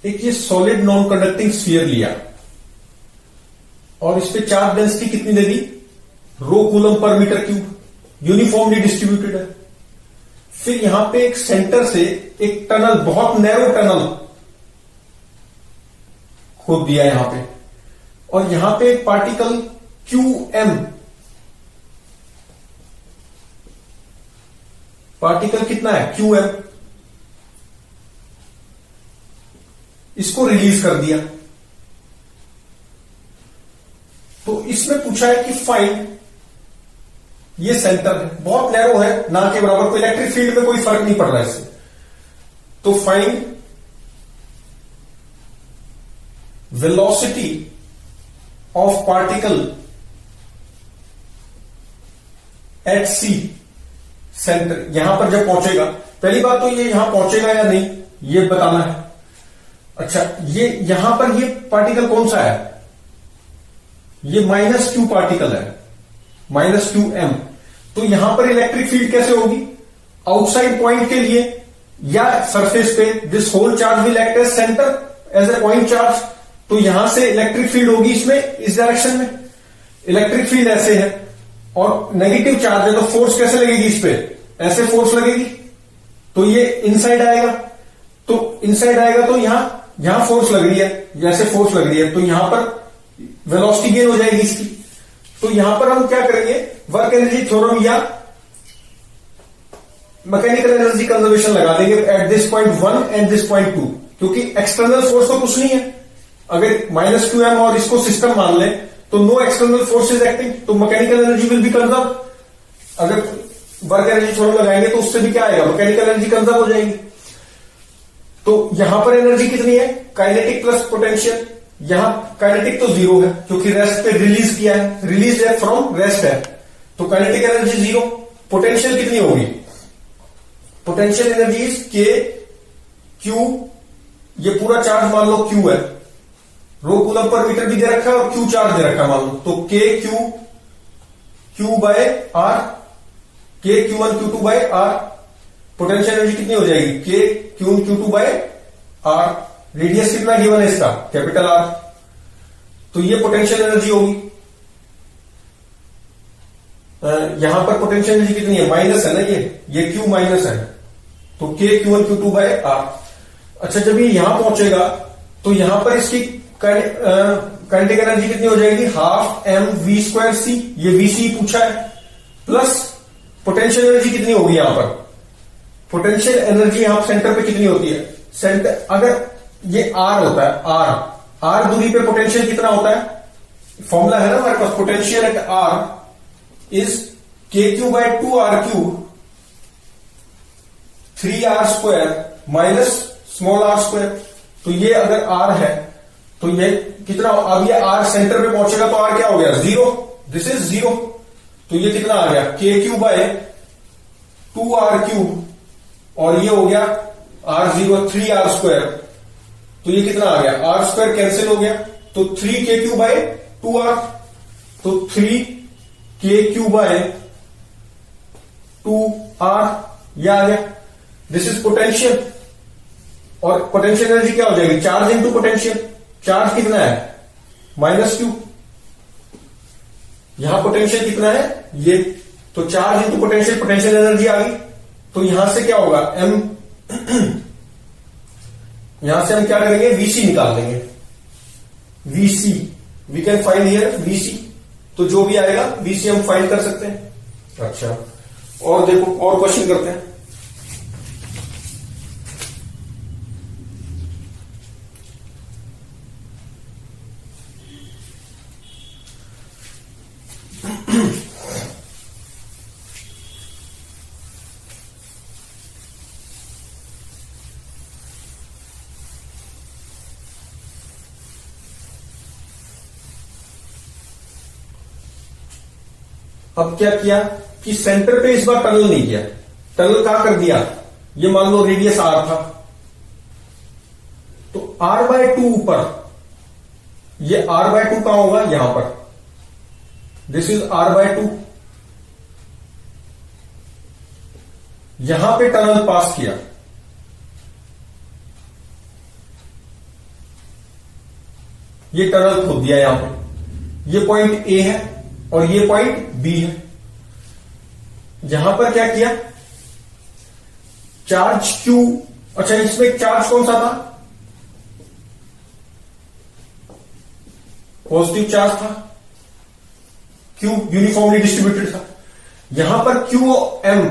एक ये solid non conducting sphere लिया और इस पे चार्ज डेंसिटी कितनी दे दी, रो कूलम पर मीटर क्यूब, यूनिफॉर्मली डिस्ट्रीब्यूटेड है। फिर यहां पे एक सेंटर से एक टनल, बहुत नैरो टनल खोद दिया यहां पे, और यहां पे एक पार्टिकल QM, पार्टिकल कितना है QM, इसको रिलीज कर दिया। तो इसमें पूछा है कि फाइंड, ये सेंटर है, बहुत नैरो है, ना के बराबर, कोई इलेक्ट्रिक फील्ड में कोई फर्क नहीं पड़ रहा है इससे। तो find velocity of particle at C centre, यहां पर जब पहुंचेगा, पहली बात तो ये यहां पहुंचेगा या नहीं ये बताना है। अच्छा, ये यहां पर ये पार्टिकल कौन सा है, ये -q पार्टिकल है, -qm। तो यहां पर इलेक्ट्रिक फील्ड कैसे होगी, आउटसाइड पॉइंट के लिए या सरफेस पे, this whole charge will act as centre as a point charge. तो यहां से इलेक्ट्रिक फील्ड होगी इसमें, इस डायरेक्शन में इलेक्ट्रिक फील्ड ऐसे है और नेगेटिव चार्ज है, तो फोर्स कैसे लगेगी इस पे, ऐसे फोर्स लगेगी, तो ये इनसाइड आएगा। तो इनसाइड आएगा तो यहां फोर्स लग रही है, जैसे फोर्स लग रही है, तो यहां पर वेलोसिटी गेन हो जाएगी इसकी। तो यहां पर हम क्या करेंगे, वर्क एनर्जी थ्योरम या मैकेनिकल एनर्जी कंजर्वेशन लगा देंगे at this point 1 and this point 2, क्योंकि एक्सटर्नल फोर्स तो कुछ नहीं है। अगर -qm और इसको सिस्टम मान ले तो no external force is acting, तो mechanical energy will be conserve. अगर वर्क एनर्जी थ्योरम लगाएंगे तो उससे भी क्या आएगा, मैकेनिकल एनर्जी कंजर्व हो जाएगी। तो यहां पर एनर्जी कितनी है, काइनेटिक प्लस पोटेंशियल, यहां काइनेटिक तो 0 है क्योंकि रेस्ट पे रिलीज किया है, रिलीज है फ्रॉम रेस्ट है, तो काइनेटिक एनर्जी 0। पोटेंशियल कितनी होगी, पोटेंशियल एनर्जी के क्यू, ये पूरा चार्ज मान लो क्यू है, रो कूलम पर मीटर भी दे रखा है और क्यू चार्ज दे रखा है मान लो, तो के क्यू बाय आर, के Q1 Q2 by are. Potential energy कितनी हो जाएगी, k Q1 Q2 by r. Radius कितना गिवन है इसका, कैपिटल आर। तो ये पोटेंशियल एनर्जी होगी। यहां पर पोटेंशियल एनर्जी कितनी है, माइनस है ना, ये Q माइनस है, तो के Q1 Q2 बाय आर। अच्छा, जब ये यहां पहुंचेगा तो यहां पर इसकी काइनेटिक एनर्जी कितनी हो जाएगी, हाफ mv²c, ये vc पूछा है, प्लस पोटेंशियल एनर्जी कितनी होगी यहां पर, पोटेंशियल एनर्जी यहां सेंटर पे कितनी होती है, सेंटर अगर ये r होता है, r दूरी पे पोटेंशियल कितना होता है, फॉर्मूला है ना हमारे पास, potential at r is kq by 2r³ 3r² minus small r²। तो ये अगर r है तो ये कितना, अब ये r सेंटर पे पहुंचेगा तो r क्या हो गया, 0, दिस इज 0। तो ये कितना आ गया, kq बाय 2r³ और ये हो गया r0 3r²। तो ये कितना आ गया, r² कैंसिल हो गया, तो 3kq बाय 2r, तो 3kq बाय 2r ये आ गया, दिस इज पोटेंशियल। और पोटेंशियल एनर्जी क्या हो जाएगी, चार्ज इनटू पोटेंशियल, चार्ज कितना है -q, यहां पोटेंशियल कितना है ये, तो charge into potential, potential energy आ गई। तो यहां से क्या होगा m, यहां से हम क्या करेंगे, vc निकाल देंगे, vc we can find here vc, तो जो भी आएगा vc हम फाइंड कर सकते हैं। अच्छा, और देखो और क्वेश्चन करते हैं। अब क्या किया कि सेंटर पे इस बार टनल नहीं किया, टनल कहां कर दिया, ये मान लो रेडियस r था, तो r/2 ऊपर, ये r/2 कहां होगा, यहां पर, दिस इज r/2। यहां पे टनल पास किया, ये टनल खोद दिया यहां पे, ये पॉइंट ए है और ये पॉइंट बी है। यहां पर क्या किया, चार्ज क्यू, अच्छा इसमें चार्ज कौन सा था, पॉजिटिव चार्ज था, क्यू यूनिफॉर्मली डिस्ट्रीब्यूटेड था। यहां पर क्यू एम,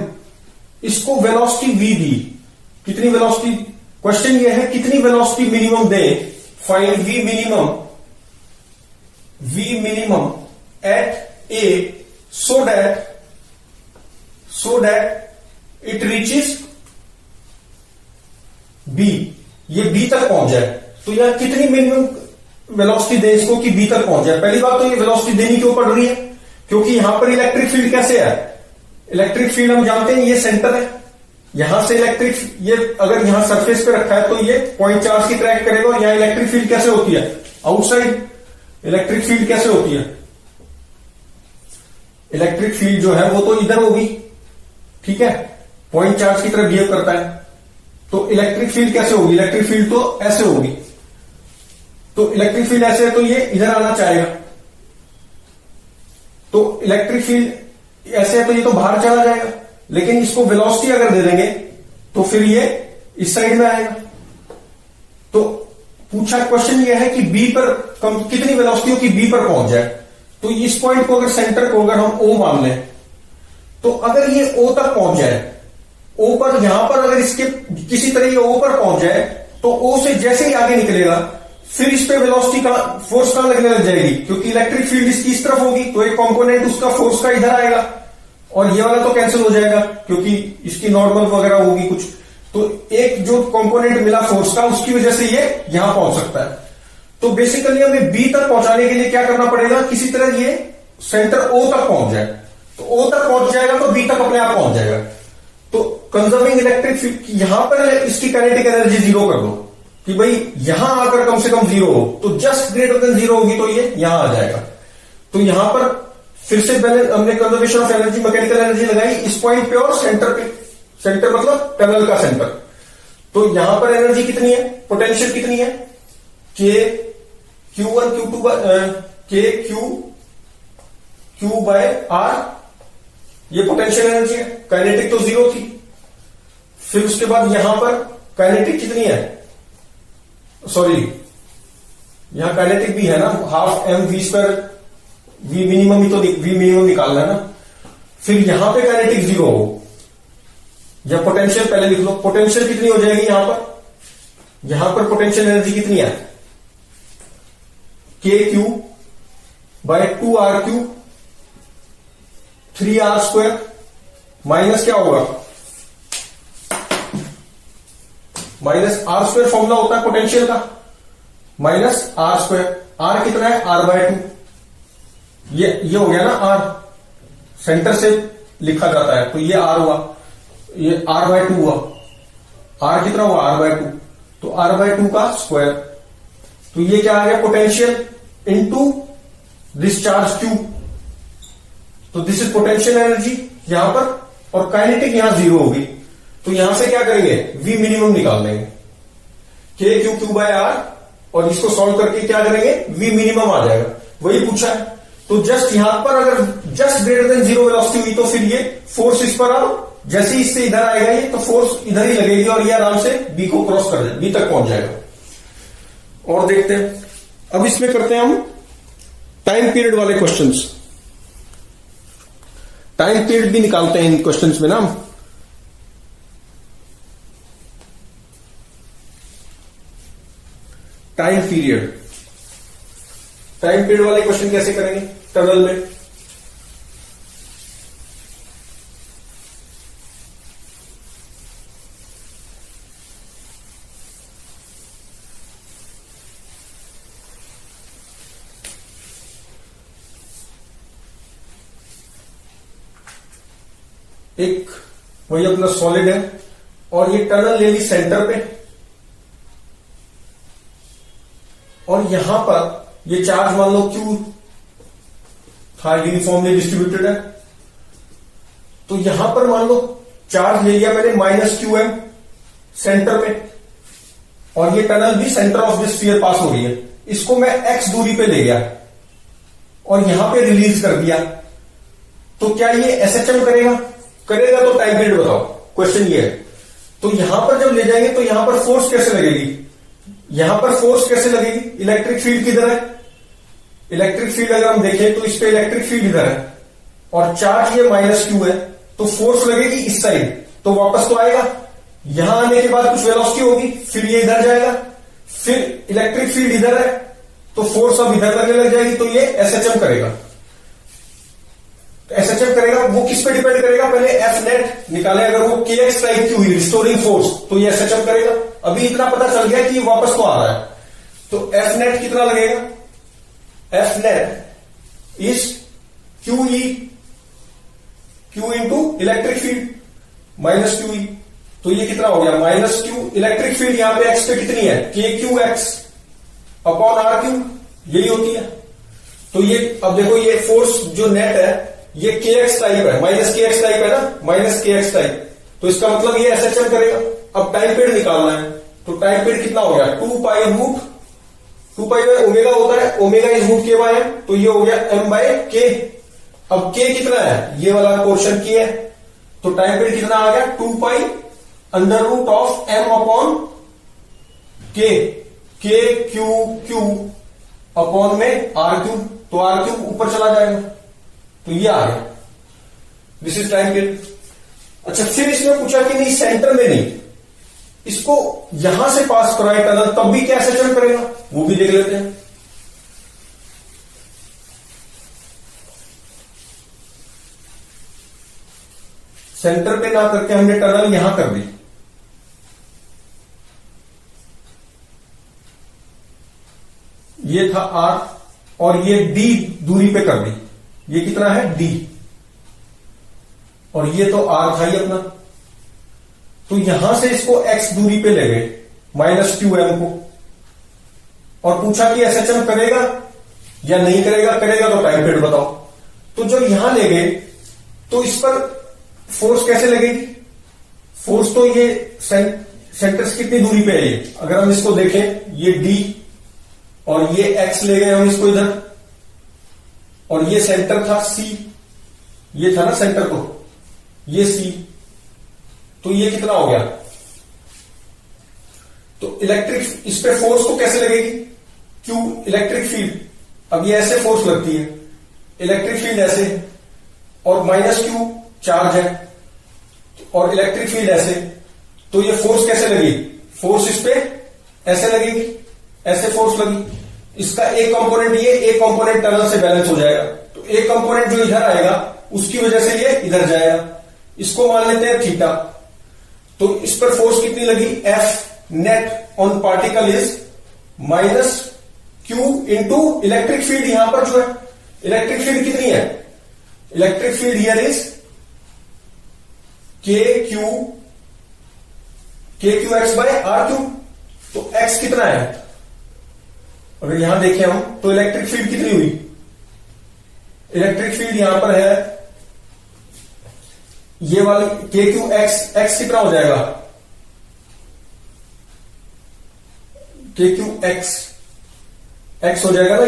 इसको वेलोसिटी वी दी, कितनी वेलोसिटी, क्वेश्चन ये है कितनी वेलोसिटी मिनिमम दे, find v minimum at A so that it reaches B, ये बी तक पहुंच जाए। तो यहां कितनी मिनिमम वेलोसिटी दे इसको कि बी तक पहुंच जाए। पहली बात तो ये वेलोसिटी देनी क्यों पड़ रही है, क्योंकि यहां पर इलेक्ट्रिक फील्ड कैसे है, इलेक्ट्रिक फील्ड हम जानते हैं ये सेंटर है, यहां से इलेक्ट्रिक, ये अगर यहां सरफेस पे रखा है तो ये पॉइंट चार्ज की ट्रैक करेगा। और यहां इलेक्ट्रिक फील्ड कैसे होती है, आउटसाइड। इलेक्ट्रिक फील्ड कैसे होती है, इलेक्ट्रिक फील्ड जो है वो तो इधर होगी, ठीक है, पॉइंट चार्ज की तरह बिहेव करता है। तो इलेक्ट्रिक फील्ड कैसे होगी, इलेक्ट्रिक फील्ड तो ऐसे होगी। तो इलेक्ट्रिक फील्ड ऐसे है तो ये इधर आना चाहेगा, तो इलेक्ट्रिक फील्ड ऐसे है तो ये तो बाहर चला जाएगा। लेकिन इसको वेलोसिटी अगर दे देंगे तो फिर ये इस साइड में आएगा। तो पूछा क्वेश्चन ये है कि बी पर कितनी वेलोसिटी हो कि बी पर पहुंच जाए। तो इस पॉइंट को अगर, सेंटर को अगर हम ओ मान लें, तो अगर ये ओ तक पहुंच जाए, ओ पर, यहां पर अगर इसके किसी तरह ये ओ पर पहुंच जाए, तो ओ से जैसे ही आगे निकलेगा फिर इस पे वेलोसिटी का फोर्स कहां लगने लग जाएगी, क्योंकि इलेक्ट्रिक फील्ड इसकी इस तरफ होगी, तो एक कंपोनेंट उसका फोर्स का इधर आएगा और ये वाला तो कैंसिल हो जाएगा क्योंकि इसकी नॉर्मल वगैरह होगी कुछ। तो एक जो कंपोनेंट मिला फोर्स का, उसकी वजह से ये यहां पहुंच सकता है। तो बेसिकली हमें बी तक पहुंचाने के लिए क्या करना पड़ेगा, किसी तरह ये सेंटर ओ तक पहुंच जाए। तो ओ तक पहुंच जाएगा तो बी तक अपने आप पहुंच जाएगा। तो कंजर्विंग इलेक्ट्रिक फील्ड, यहां पर इसकी काइनेटिक एनर्जी जीरो कर दो कि भाई यहां आकर कम से कम जीरो हो, तो जस्ट ग्रेटर देन जीरो होगी तो ये यहां आ जाएगा। तो यहां पर फिर से पहले हमने conservation of energy, mechanical energy लगाई इस पॉइंट पे और सेंटर पे, सेंटर मतलब टनल का सेंटर। तो यहां पर एनर्जी कितनी है, पोटेंशियल कितनी है, के Q1 Q2 के क्यू बाय आर, ये पोटेंशियल एनर्जी है। काइनेटिक तो जीरो थी। फिर उसके बाद यहां पर काइनेटिक कितनी है, सॉरी यहां काइनेटिक भी है ना, half m v square, v minimum ही तो वी मिनिमम निकालना है ना। फिर यहां पे काइनेटिक जीरो हो, या पोटेंशियल पहले लिख लो, पोटेंशियल कितनी हो जाएगी यहां पर पोटेंशियल एनर्जी कितनी है, k q bye 2r3 3r² minus क्या होगा, माइनस r² फॉर्मूला होता है पोटेंशियल का, माइनस r²। r कितना है, r/2। ये हो गया ना, r सेंटर से लिखा जाता है तो ये r हुआ, ये r/2 हुआ। r कितना हुआ, r/2, तो r/2 का स्क्वायर। तो ये क्या आ गया, potential into this charge q। तो दिस इज पोटेंशियल एनर्जी यहां पर, और काइनेटिक यहां जीरो होगी। तो यहां से क्या करेंगे, वी मिनिमम निकाल लेंगे, के क्यू बाय आर, और इसको सॉल्व करके क्या करेंगे, वी मिनिमम आ जाएगा। वही पूछा है। तो जस्ट यहां पर अगर just greater than zero velocity हुई तो फिर ये फोर्स इस पर आओ, जैसे ही इससे इधर आएगा ये, तो फोर्स इधर ही लगेगी और ये आराम से बी को क्रॉस कर जाए, बी तक पहुंच जाएगा। और देखते हैं अब इसमें करते हैं हम टाइम पीरियड वाले क्वेश्चंस। टाइम पीरियड भी निकालते हैं इन क्वेश्चंस में ना हम। टाइम पीरियड वाले क्वेश्चन कैसे करेंगे टनल में। एक वही अपना सॉलिड है और ये टनल ले ली सेंटर पे, और यहां पर ये चार्ज मान लो Q था, यूनिफॉर्मली डिस्ट्रीब्यूटेड है। तो यहां पर मान लो चार्ज ले लिया मैंने -qm सेंटर में, और ये टनल भी सेंटर ऑफ द स्फीयर पास हो रही है। इसको मैं x दूरी पे ले गया और यहां पे रिलीज कर दिया, तो क्या ये एसएचएम करेगा? करेगा तो टाइम पीरियड बताओ, क्वेश्चन ये है। तो यहां पर जब ले जाएंगे तो यहां पर फोर्स कैसे लगेगी? यहां पर फोर्स कैसे लगेगी? इलेक्ट्रिक फील्ड किधर है? इलेक्ट्रिक फील्ड अगर हम देखें तो इस पे इलेक्ट्रिक फील्ड इधर है और चार्ज ये -q है, तो फोर्स लगेगी इस साइड, तो वापस तो आएगा। यहां आने के बाद कुछ वेलोसिटी होगी, फिर ये इधर जाएगा, फिर इलेक्ट्रिक फील्ड इधर है, तो फोर्स अब इधर लगने लग जाएगी, तो ये एसएचएम करेगा। एसएचएम करेगा, वो किस पे डिपेंड करेगा? पहले एफ नेट निकाले, अगर वो के एक्स टाइप की हुई रिस्टोरिंग फोर्स, तो ये एसएचएम करेगा। अभी इतना पता चल गया कि ये वापस तो आ रहा है, तो एफ नेट कितना लगेगा? F net is Q into electric field minus Q E, तो ये कितना हो गया? -q इलेक्ट्रिक फील्ड यहां पे एक्स पे कितनी है? K q x upon r cube, यही होती है। तो ये अब देखो, ये फोर्स जो नेट है ये के एक्स टाइप है, -kx टाइप है ना, -kx टाइप, तो इसका मतलब ये एसएचएम करेगा। अब टाइम पीरियड निकालना है, तो टाइम पीरियड कितना हो गया? 2 पाई बाय ओमेगा होता है, ओमेगा इज रूट के बाय एम, तो ये हो गया m बाय के। अब के कितना है? ये वाला पोर्शन के है, तो टाइम पीरियड कितना आ गया? 2 pi under root of m upon k q upon में आर क्यू, तो आर क्यू ऊपर चला जाएगा, तो ये आ गया। This is time period. अच्छा, फिर इसमें पूछा कि नहीं सेंटर में नहीं, इसको यहां से पास कराए टनल, तब भी क्या एसएचएम करेगा? वो भी देख लेते हैं। सेंटर पे ना करके हमने टनल यहां कर दी, ये था आर और ये डी दूरी पे कर दी, ये कितना है? डी, और ये तो आर था ही अपना, तो यहां से इसको x दूरी पे ले गए -qm को, और पूछा कि एसएचएम करेगा या नहीं करेगा? करेगा तो टाइम पीरियड बताओ। तो जब यहां ले गए तो इस पर फोर्स कैसे लगेगी? फोर्स तो ये सेंटर से कितनी दूरी पे है ये, अगर हम इसको देखें, ये d और ये x ले गए हम इसको इधर, और ये सेंटर था c, ये था ना सेंटर, तो ये c, तो ये कितना हो गया? तो इलेक्ट्रिक, इस पे फोर्स तो कैसे लगेगी? क्यू इलेक्ट्रिक फील्ड, अब ये ऐसे फोर्स लगती है, इलेक्ट्रिक फील्ड ऐसे, और -q चार्ज है, और इलेक्ट्रिक फील्ड ऐसे, तो ये फोर्स कैसे लगेगी? फोर्स इस पे ऐसे लगेगी, ऐसे फोर्स लगी, इसका एक कंपोनेंट ये, एक कंपोनेंट टनल से बैलेंस हो जाएगा, तो एक कंपोनेंट जो इधर आएगा उसकी वजह से ये इधर जाएगा, इसको मान लेते हैं थीटा। तो इस पर फोर्स कितनी लगी? F net on particle is -q into electric field, यहां पर जो है इलेक्ट्रिक फील्ड कितनी है? Electric field here is k q x by r cube, तो x कितना है? अगर यहां देखें हम तो इलेक्ट्रिक फील्ड कितनी हुई? इलेक्ट्रिक फील्ड यहां पर है ये वाली के क्यू एक्स कितना हो जाएगा? के क्यू एक्स हो जाएगा ना,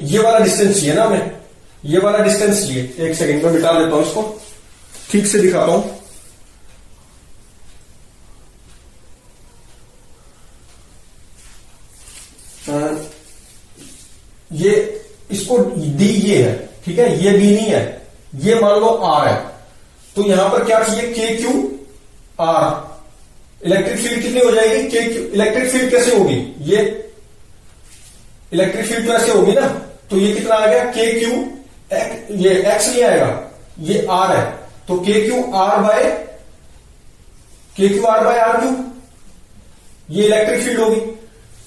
ये वाला डिस्टेंस चाहिए ना हमें, ये वाला डिस्टेंस चाहिए। एक सेकंड में मिटा देता हूं इसको, ठीक से दिखाता हूं। ये इसको डी ये है, ठीक है, ये डी नहीं है, ये मान लो आर है, तो यहां पर क्या चाहिए? के क्यू आर। इलेक्ट्रिक फील्ड कितनी हो जाएगी? के क्यू, इलेक्ट्रिक फील्ड कैसे होगी? ये इलेक्ट्रिक फील्ड तो ऐसे होगी ना, तो ये कितना आ गया? के क्यू, ये एक्स नहीं आएगा, ये आर है, तो k q r by r cube, ये इलेक्ट्रिक फील्ड होगी।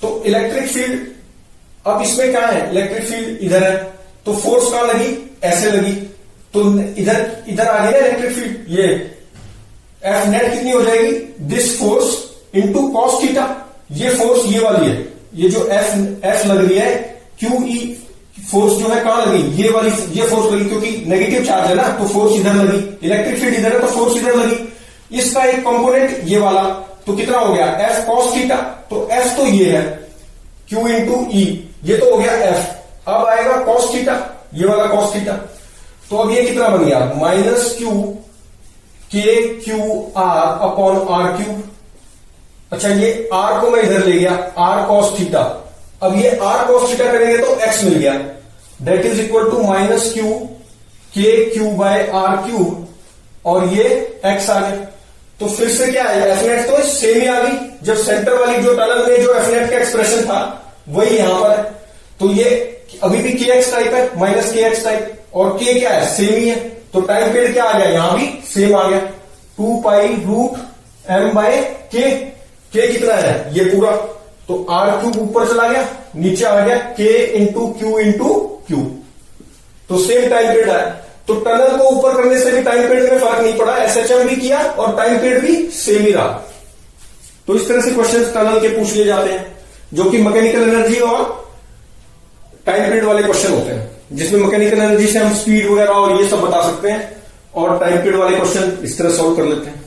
तो इलेक्ट्रिक फील्ड, अब इसमें क्या है? इलेक्ट्रिक फील्ड इधर है, तो फोर्स कहां लगी? ऐसे लगी, तो इधर आ गई ना इलेक्ट्रिक फील्ड, ये एफ नेट कितनी हो जाएगी? This force into cos theta, ये फोर्स ये वाली है, ये जो एफ लग रही है, क्यू ई फोर्स जो है कहां लगी? ये वाली, ये फोर्स लगी, क्योंकि नेगेटिव चार्ज है ना, तो फोर्स इधर लगी, इलेक्ट्रिक फील्ड इधर है तो फोर्स इधर लगी। इसका एक कंपोनेंट ये वाला, तो कितना हो गया एफ कॉस थीटा, तो एफ तो ये है क्यू इंटू ई, ये तो हो गया एफ। अब आएगा कॉस थीटा, ये वाला कॉस थीटा, तो अब ये कितना बन गया minus q k q r upon r cube. अच्छा ये आर को मैं इधर ले गया, आर कॉस थीटा, अब ये आर कॉस थीटा करेंगे तो एक्स मिल गया, that is equal to minus q k q by r cube, और ये एक्स आ गया। तो फिर से क्या है एफ नेट तो सेम ही आ गई, जब सेंटर वाली जो टनल में जो एफ नेट का एक्सप्रेशन था वही यहां पर है, तो ये अभी भी के एक्स टाइप है, माइनस के एक्स टाइप, और के क्या है सेम ही है, तो टाइम पीरियड क्या आ गया यहां भी सेम आ गया 2 पाई रूट एम बाय के कितना है ये पूरा, तो आर क्यूब ऊपर चला गया, नीचे आ गया के इंटू क्यू, तो सेम टाइम पीरियड है। तो टनल को ऊपर करने से भी टाइम पीरियड में फर्क नहीं पड़ा, एसएचएम भी किया और टाइम पीरियड भी सेम ही रहा। तो इस तरह से क्वेश्चंस टनल के पूछ लिए जाते हैं, जो कि मैकेनिकल एनर्जी और टाइम पीरियड वाले क्वेश्चन होते हैं, जिसमें मैकेनिकल एनर्जी से हम स्पीड वगैरह और ये सब बता सकते हैं, और टाइम पीरियड वाले क्वेश्चन इस तरह सॉल्व कर लेते हैं।